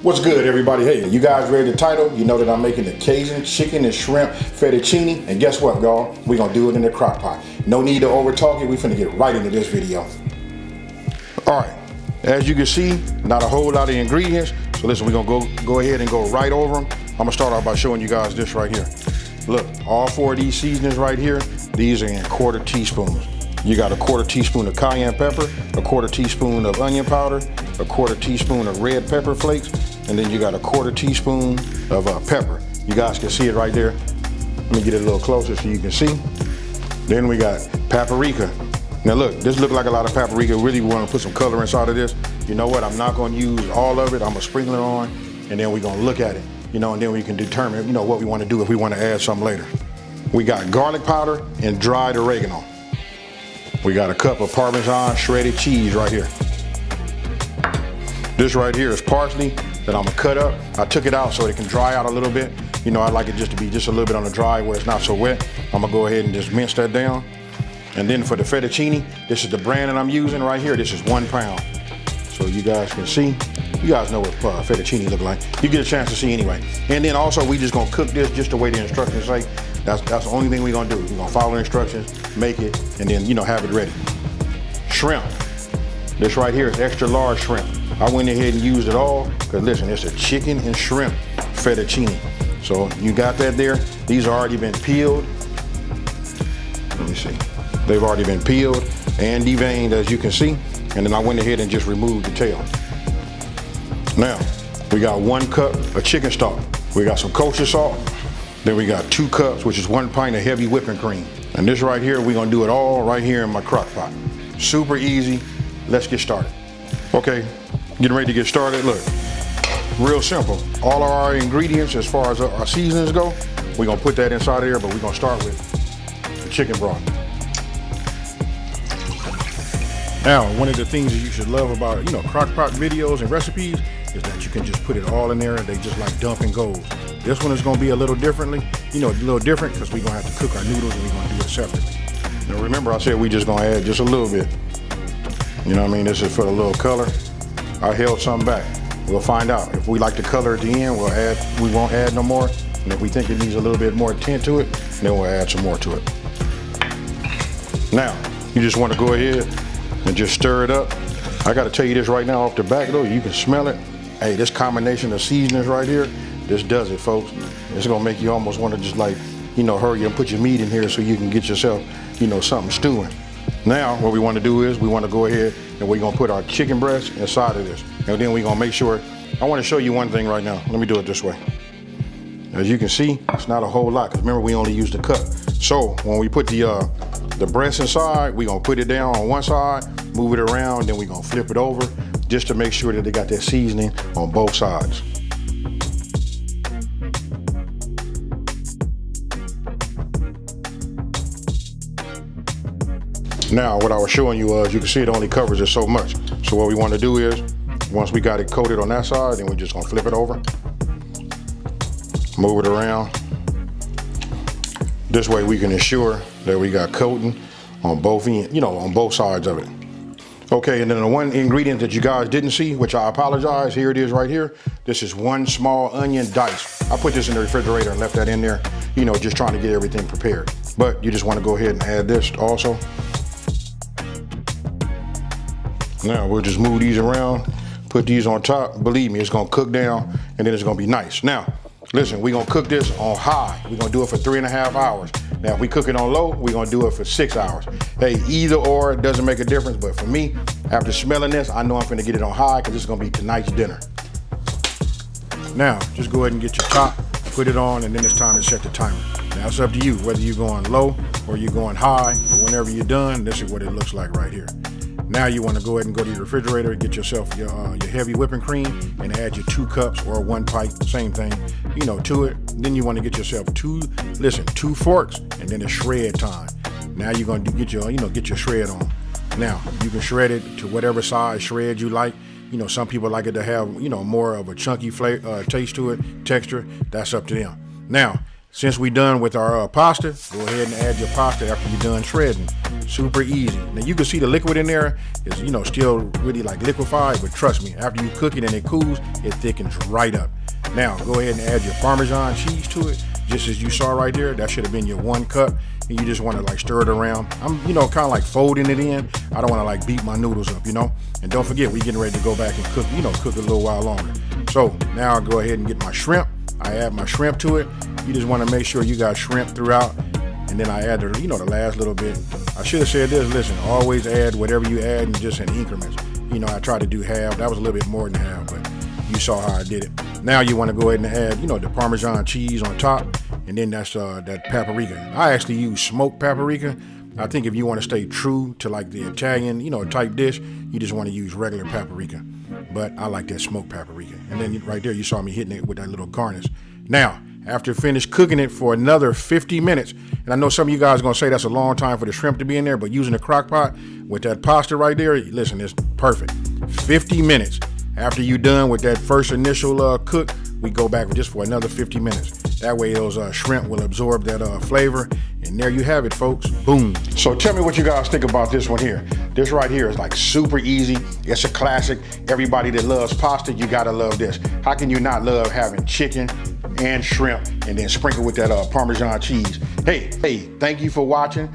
What's good, everybody? Hey, you guys read the title? You know that I'm making the Cajun chicken and shrimp fettuccine, and guess what, y'all? We're gonna do it in the crock pot. No need to over talk it. We finna get right into this video. All right, as you can see, not a whole lot of ingredients. So listen, we're gonna go ahead and go right over them. I'm gonna start off by showing you guys this right here. Look, all four of these seasonings right here, these are in quarter teaspoons. You got a quarter teaspoon of cayenne pepper, a quarter teaspoon of onion powder, a quarter teaspoon of red pepper flakes, and then you got a quarter teaspoon of pepper. You guys can see it right there. Let me get it a little closer so you can see. Then we got paprika. Now look, this look like a lot of paprika. Really want to put some color inside of this. You know what? I'm not going to use all of it. I'm going to sprinkle it on, and then we're going to look at it. You know, and then we can determine, you know, what we want to do if we want to add something later. We got garlic powder and dried oregano. We got a cup of Parmesan shredded cheese right here. This right here is parsley that I'm gonna cut up. I took it out so it can dry out a little bit. You know, I like it just to be just a little bit on the dry where it's not so wet. I'm gonna go ahead and just mince that down. And then for the fettuccine, this is the brand that I'm using right here. This is 1 pound. So you guys can see. You guys know what fettuccine look like. You get a chance to see anyway. And then also we just gonna cook this just the way the instructions say. That's the only thing we're gonna do. We're gonna follow the instructions, make it, and then, you know, have it ready. Shrimp. This right here is extra large shrimp. I went ahead and used it all, because listen, it's a chicken and shrimp fettuccine. So you got that there. These have already been peeled. Let me see. They've already been peeled and deveined, as you can see. And then I went ahead and just removed the tail. Now, we got 1 cup of chicken stock. We got some kosher salt. Then we got 2 cups, which is 1 pint of heavy whipping cream. And this right here, we're gonna do it all right here in my crock pot. Super easy. Let's get started. Okay, getting ready to get started. Look, real simple. All of our ingredients as far as our seasonings go, we're gonna put that inside of there, but we're gonna start with the chicken broth. Now, one of the things that you should love about, you know, crock pot videos and recipes is that you can just put it all in there and they just like dump and go. This one is gonna be a little differently, you know, a little different because we're gonna have to cook our noodles and we're gonna do it separately. Now remember I said we just gonna add just a little bit. You know what I mean? This is for the little color. I held some back. We'll find out. If we like the color at the end, we won't add no more. And if we think it needs a little bit more tint to it, then we'll add some more to it. Now, you just wanna go ahead and just stir it up. I gotta tell you this right now off the back though, you can smell it. Hey, this combination of seasonings right here, this does it, folks. It's gonna make you almost wanna just like, you know, hurry and put your meat in here so you can get yourself, you know, something stewing. Now, what we wanna do is we wanna go ahead and we're gonna put our chicken breast inside of this. And then we're gonna make sure, I wanna show you one thing right now. Let me do it this way. As you can see, it's not a whole lot, because remember we only used a cup. So when we put the breast inside, we're gonna put it down on one side, move it around, then we're gonna flip it over just to make sure that they got that seasoning on both sides. Now, what I was showing you was, you can see it only covers it so much. So what we want to do is, once we got it coated on that side, then we're just gonna flip it over, move it around. This way we can ensure that we got coating on both ends, you know, on both sides of it. Okay, and then the one ingredient that you guys didn't see, which I apologize, here it is right here. This is 1 small onion diced. I put this in the refrigerator and left that in there, you know, just trying to get everything prepared. But you just want to go ahead and add this also. Now we'll just move these around, put these on top. Believe me, it's gonna cook down and then it's gonna be nice. Now, listen, we're gonna cook this on high. We're gonna do it for 3.5 hours. Now, if we cook it on low, we're gonna do it for 6 hours. Hey, either or, it doesn't make a difference, but for me, after smelling this, I know I'm gonna get it on high because it's gonna be tonight's dinner. Now, just go ahead and get your top, put it on, and then it's time to set the timer. Now, it's up to you, whether you're going low or you're going high, but whenever you're done, this is what it looks like right here. Now you want to go ahead and go to your refrigerator, get yourself your heavy whipping cream, and add your 2 cups or 1 pint, same thing, you know, to it. Then you want to get yourself 2 forks, and then it's shred time. Now you're going to get your shred on. Now you can shred it to whatever size shred you like. You know, some people like it to have, you know, more of a chunky taste to it, texture. That's up to them. Now, since we're done with our pasta, go ahead and add your pasta after you're done shredding. Super easy. Now you can see the liquid in there is, you know, still really like liquefied, but trust me, after you cook it and it cools, it thickens right up. Now go ahead and add your Parmesan cheese to it, just as you saw right there. That should have been your 1 cup. And you just want to like stir it around. I'm, you know, kind of like folding it in. I don't want to like beat my noodles up, you know. And don't forget, we're getting ready to go back and cook, you know, cook a little while longer. So now I'll go ahead and get my shrimp. I add my shrimp to it. You just want to make sure you got shrimp throughout. And then I add the, you know, the last little bit. I should have said this, listen, always add whatever you add and just in increments. You know, I tried to do half. That was a little bit more than half, but you saw how I did it. Now you want to go ahead and add, you know, the Parmesan cheese on top. And then that's that paprika. I actually use smoked paprika. I think if you want to stay true to like the Italian, you know, type dish, you just want to use regular paprika. But I like that smoked paprika. And then right there, you saw me hitting it with that little garnish. Now, after finished cooking it for another 50 minutes, and I know some of you guys are going to say that's a long time for the shrimp to be in there, but using the crock pot with that pasta right there, listen, it's perfect. 50 minutes. After you're done with that first initial cook, we go back just for another 50 minutes. That way those shrimp will absorb that flavor. And there you have it, folks. Boom. So tell me what you guys think about this one here. This right here is like super easy. It's a classic. Everybody that loves pasta, you gotta love this. How can you not love having chicken and shrimp and then sprinkle with that Parmesan cheese? Hey, thank you for watching.